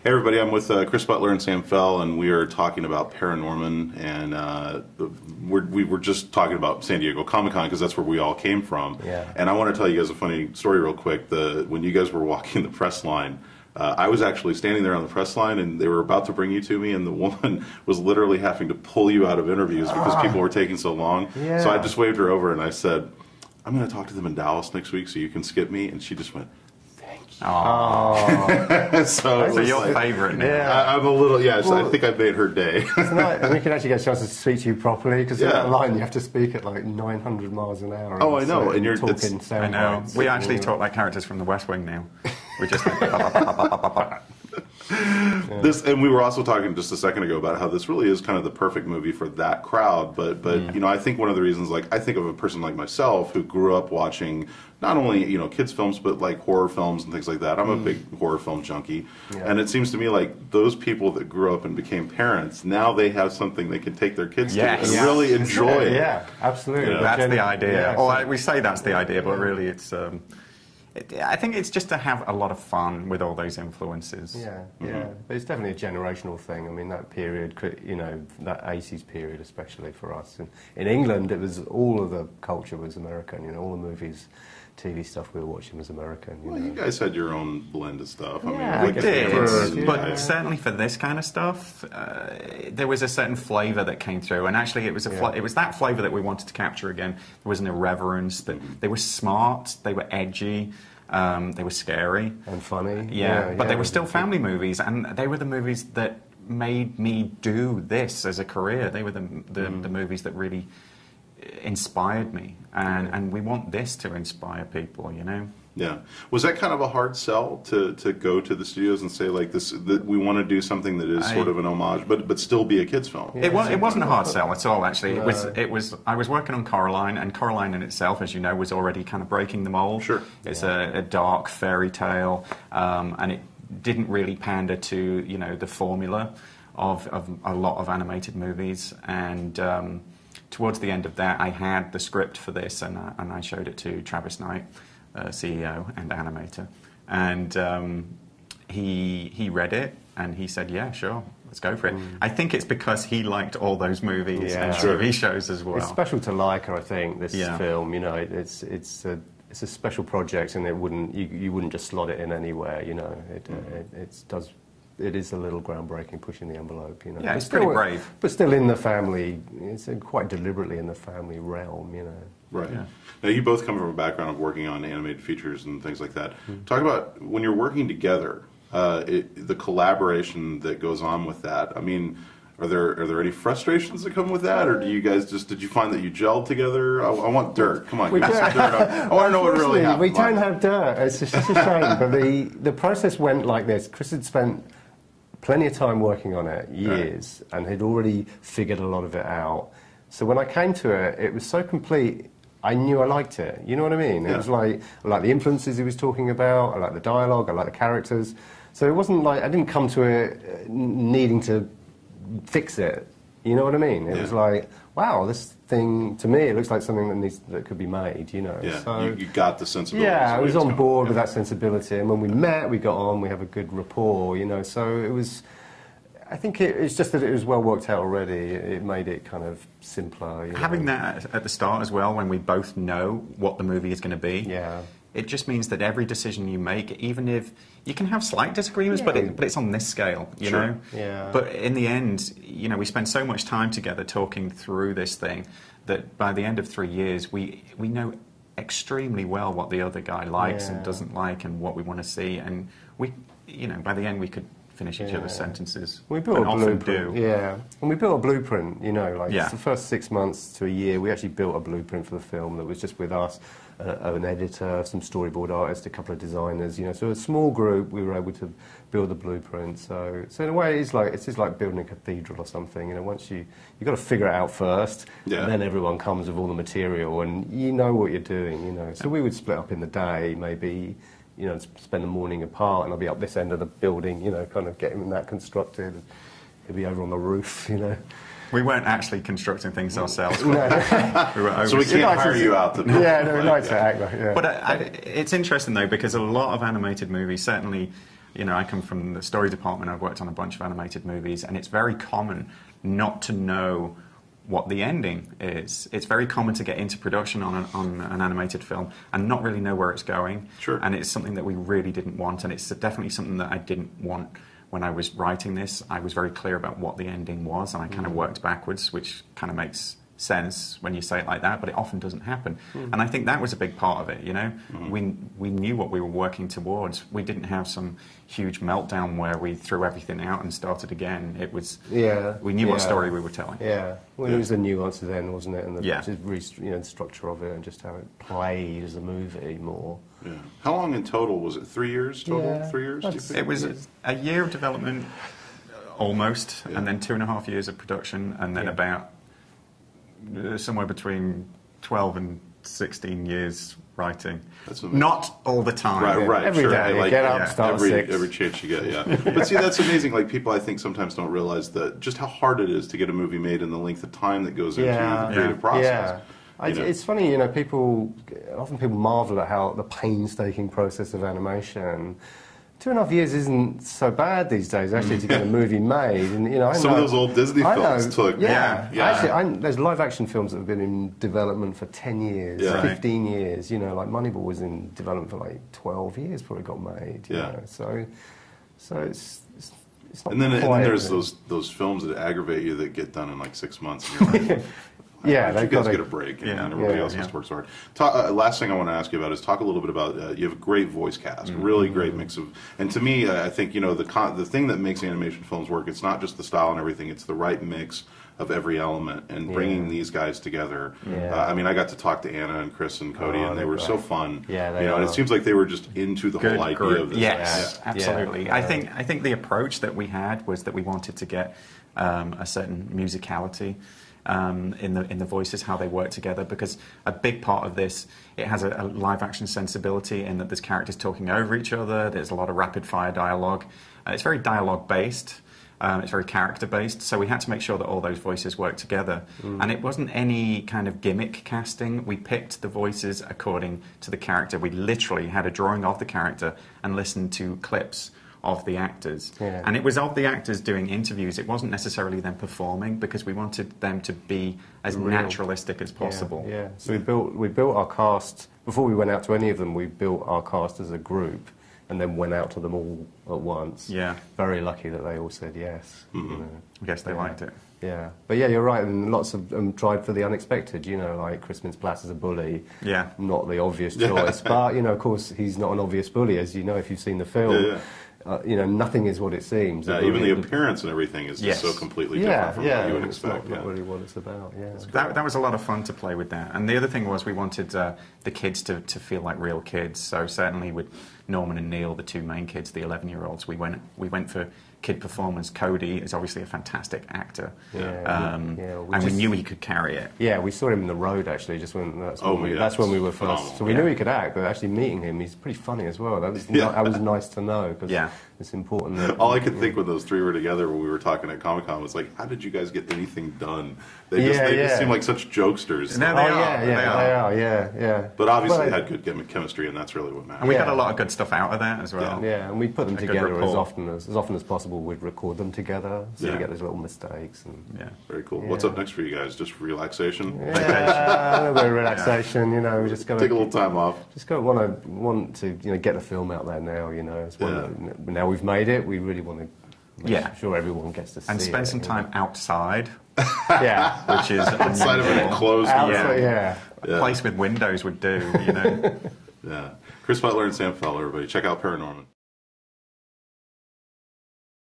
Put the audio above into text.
Hey everybody, I'm with Chris Butler and Sam Fell, and we are talking about Paranorman, and we were just talking about San Diego Comic-Con because that's where we all came from. Yeah. And I want to tell you guys a funny story real quick. When you guys were walking the press line, I was actually standing there on the press line, and they were about to bring you to me, and the woman was literally having to pull you out of interviews because people were taking so long. Yeah. So I just waved her over, and I said, I'm going to talk to them in Dallas next week so you can skip me, and she just went, Oh, so your favourite now. Yeah. I'm a little, yes, Well, I think I made her day. and you can actually get a chance to speak to you properly, because in Yeah. that line you have to speak at like 900 miles an hour. Oh, I know, so and you're talking sound I know. bites. We actually talk like characters from The West Wing now. We just like, And we were also talking just a second ago about how this really is kind of the perfect movie for that crowd. But you know, I think one of the reasons, like, I think of a person like myself who grew up watching not only, you know, kids films, but like horror films and things like that. I'm a big horror film junkie, and it seems to me like those people that grew up and became parents, now they have something they can take their kids to and really enjoy it. Yeah, absolutely. Yeah. that's the idea. Yeah, We say that's the idea, but really it's... I think it's just to have a lot of fun with all those influences. Yeah, yeah. But it's definitely a generational thing. I mean, that period, you know, that 80s period especially for us. And in England, it was all of the culture was American, you know, all the movies, TV stuff we were watching was American. Well, you guys had your own blend of stuff. Yeah, I I mean, guess It we did, were, but certainly for this kind of stuff, there was a certain flavour that came through, and actually it was it was that flavour that we wanted to capture again. There was an irreverence, that they were smart, they were edgy, they were scary. And funny. But they were still family movies, and they were the movies that made me do this as a career. They were the movies that really inspired me, and we want this to inspire people, you know. Yeah. Was that kind of a hard sell to go to the studios and say, like, this, that we want to do something that is sort of an homage, but still be a kids' film? It wasn't a hard sell at all, actually. It was. I was working on Coraline, and Coraline in itself, as you know, was already kind of breaking the mold. Sure. It's a dark fairy tale, and it didn't really pander to, you know, the formula of a lot of animated movies. And towards the end of that, I had the script for this, and I showed it to Travis Knight, CEO and animator, and he read it and he said, "Yeah, sure, let's go for it." I think it's because he liked all those movies and TV shows as well. It's special to Leica, I think. This film, you know, it's a special project, and you wouldn't just slot it in anywhere. You know, it is a little groundbreaking, pushing the envelope, you know. Yeah, it's pretty brave. But still in the family, it's quite deliberately in the family realm, you know. Right. Yeah. Now, you both come from a background of working on animated features and things like that. Talk about when you're working together, the collaboration that goes on with that. I mean, are there any frustrations that come with that, or do you guys did you find that you gelled together? I want dirt. Come on, give me some dirt. I want to know what really happened. We don't have dirt. It's just a shame. But the process went like this. Chris had spent plenty of time working on it, years, and had already figured a lot of it out. So when I came to it, it was so complete, I knew I liked it. You know what I mean? It was like, I like the influences he was talking about, I like the dialogue, I like the characters. So it wasn't like, I didn't come to it needing to fix it. You know what I mean? It was like, wow, this thing, to me, it looks like something that could be made, you know. Yeah, so, you got the sensibility. Yeah, I was on board with that sensibility, and when we met, we got on, we have a good rapport, you know, so it was, I think it's just that it was well worked out already. It made it kind of simpler. You know. Having that at the start as well, when we both know what the movie is going to be, it just means that every decision you make, even if you can have slight disagreements, but it's on this scale, you know. Yeah. But in the end, you know, we spend so much time together talking through this thing that by the end of 3 years, we know extremely well what the other guy likes and doesn't like, and what we want to see, and we, you know, by the end we could finish each other's sentences. We built a blueprint. Yeah, and we built a blueprint. You know, like the first 6 months to a year, we actually built a blueprint for the film that was just with us, an editor, some storyboard artists, a couple of designers. You know, so a small group, we were able to build the blueprint. So in a way, it's just like building a cathedral or something. You know, once you've got to figure it out first, and then everyone comes with all the material, and you know what you're doing. You know, so we would split up in the day, maybe. You know, spend the morning apart, and I'll be up this end of the building, you know, kind of getting that constructed. He'll be over on the roof, you know. We weren't actually constructing things ourselves. No. We were so we can't hire you out to do Yeah, no, we like to act like, But it's interesting, though, because a lot of animated movies, certainly You know, I come from the story department. I've worked on a bunch of animated movies, and it's very common not to know what the ending is. It's very common to get into production on an animated film and not really know where it's going. Sure. And it's something that we really didn't want, and it's definitely something that I didn't want when I was writing this. I was very clear about what the ending was, and I kind of worked backwards, which kind of makes sense when you say it like that, but it often doesn't happen. And I think that was a big part of it, you know. We knew what we were working towards. We didn't have some huge meltdown where we threw everything out and started again. It was, we knew what story we were telling. Yeah, well, it was the nuances then, wasn't it? And the, Yeah. the structure of it and just how it played as a movie more. Yeah. How long in total was it? 3 years total? Yeah. 3 years? Do you think? It was a year of development, almost, and then 2.5 years of production, and then about somewhere between 12 and 16 years writing. That's amazing. Not all the time. Right, every sure. day, Like, get up, start at 6. Every chance you get, yeah. But see, that's amazing. Like, people, I think, sometimes don't realize that just how hard it is to get a movie made and the length of time that goes into the creative process. It's funny, you know, often people marvel at how the painstaking process of animation. 2.5 years isn't so bad these days, actually, to get a movie made. And, you know, Some of those old Disney films took... Actually, there's live-action films that have been in development for 10 years, 15 years. You know, like Moneyball was in development for like 12 years before it got made. You know? So it's not. And then there's those films that aggravate you that get done in like 6 months. And you're like, you guys get a break, and everybody else has to work so hard. Last thing I want to ask you about is talk a little bit about, you have a great voice cast, really great mix of, and to me, I think, you know, the thing that makes animation films work, it's not just the style and everything, it's the right mix of every element, and bringing these guys together. I mean, I got to talk to Anna and Chris and Cody, and they were so fun. Yeah, you know, and it seems like they were just into the whole idea of this. Yes, absolutely. I think the approach that we had was that we wanted to get a certain musicality in the voices, how they work together, because a big part of this, it has a live action sensibility in that there's characters talking over each other, there's a lot of rapid fire dialogue. It's very dialogue based, it's very character based, so we had to make sure that all those voices work together. And it wasn't any kind of gimmick casting. We picked the voices according to the character. We literally had a drawing of the character and listened to clips of the actors. And it was of the actors doing interviews. It wasn't necessarily them performing, because we wanted them to be as naturalistic as possible. So we built our cast, before we went out to any of them, we built our cast as a group and then went out to them all at once. Very lucky that they all said yes. You know. I guess they liked it. Yeah, but yeah, you're right, and lots of them tried for the unexpected, you know, like Chris Mintz-Plasse as a bully. Not the obvious choice, but, you know, of course, he's not an obvious bully, as you know if you've seen the film. You know, nothing is what it seems. Even the appearance and everything is just so completely different from what you would expect. It's not really what it's about. That was a lot of fun to play with that. And the other thing was we wanted the kids to feel like real kids. So certainly with Norman and Neil, the two main kids, the 11-year-olds, we went for kid performance. Cody is obviously a fantastic actor, and we knew he could carry it. Yeah, we saw him in the road actually. Just when that's when we were first. So we knew he could act, but actually meeting him, he's pretty funny as well. That was nice to know, because it's important. That, all I could think when those three were together when we were talking at Comic-Con was like, how did you guys get anything done? They just seem like such jokesters. No, they are. But obviously they had good chemistry, and that's really what matters. And we got a lot of good stuff out of that as well. Yeah, and we put them together as often as possible. We'd record them together, so you get those little mistakes. And, very cool. What's up next for you guys? Just relaxation? A little bit of relaxation. You know, we just got to take a little time off. Just got want to get the film out there now. You know, now we've made it. We really want to make sure everyone gets to see it. And spend some time outside. Which is outside of an enclosed a place with windows would do. You know. Chris Butler and Sam Feller, everybody check out Paranorman.